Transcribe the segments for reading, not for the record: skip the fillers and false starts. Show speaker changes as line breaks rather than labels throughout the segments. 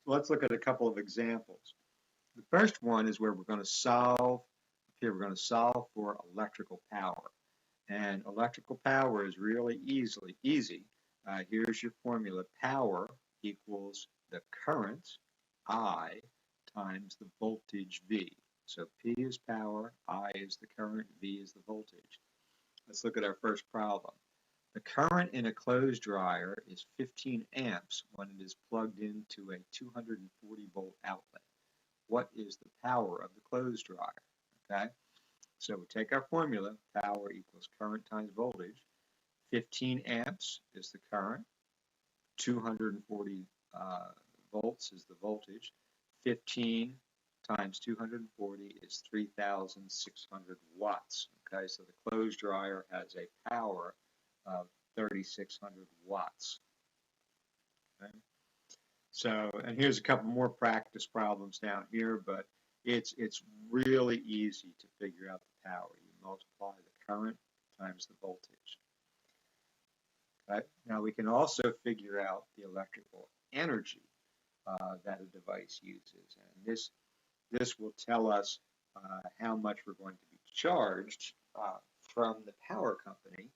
let's look at a couple of examples. The first one is where we're going to solve, here we're going to solve for electrical power. And electrical power is really easy. Here's your formula. Power equals the current, I, times the voltage, V. So P is power, I is the current, V is the voltage. Let's look at our first problem. The current in a clothes dryer is 15 amps when it is plugged into a 240 volt outlet. What is the power of the clothes dryer? Okay, so we take our formula, power equals current times voltage. 15 amps is the current, 240 volts is the voltage. 15 times 240 is 3,600 watts. Okay, so the clothes dryer has a power of 3,600 watts. Okay. So, and here's a couple more practice problems down here, but it's really easy to figure out the power. You multiply the current times the voltage. Okay. Now we can also figure out the electrical energy that a device uses, and this will tell us how much we're going to be charged from the power company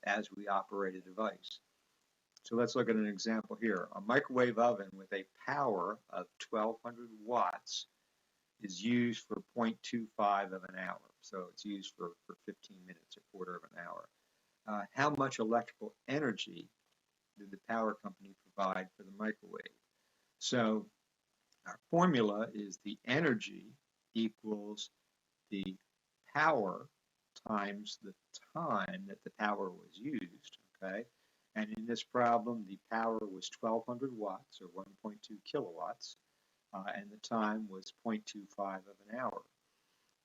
as we operate a device. So let's look at an example here. A microwave oven with a power of 1,200 watts is used for 0.25 of an hour. So it's used for 15 minutes, a quarter of an hour. How much electrical energy did the power company provide for the microwave? So our formula is the energy equals the power times the time that the power was used, okay? And in this problem, the power was 1,200 watts, or 1.2 kilowatts, and the time was 0.25 of an hour.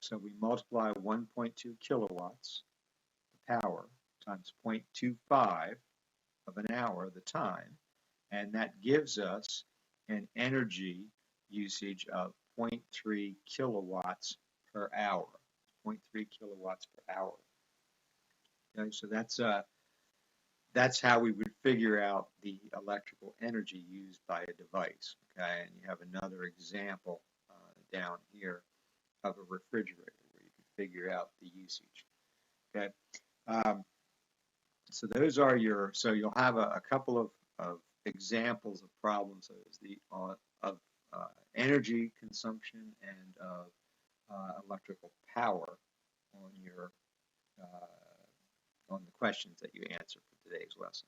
So we multiply 1.2 kilowatts, the power, times 0.25 of an hour, the time, and that gives us an energy usage of 0.3 kilowatts per hour. 0.3 kilowatts per hour. Okay, so that's how we would figure out the electrical energy used by a device. Okay, and you have another example down here of a refrigerator where you can figure out the usage. Okay, so those are your. So you'll have a couple of examples of problems of energy consumption and of electrical power on your on the questions that you answer for today's lesson.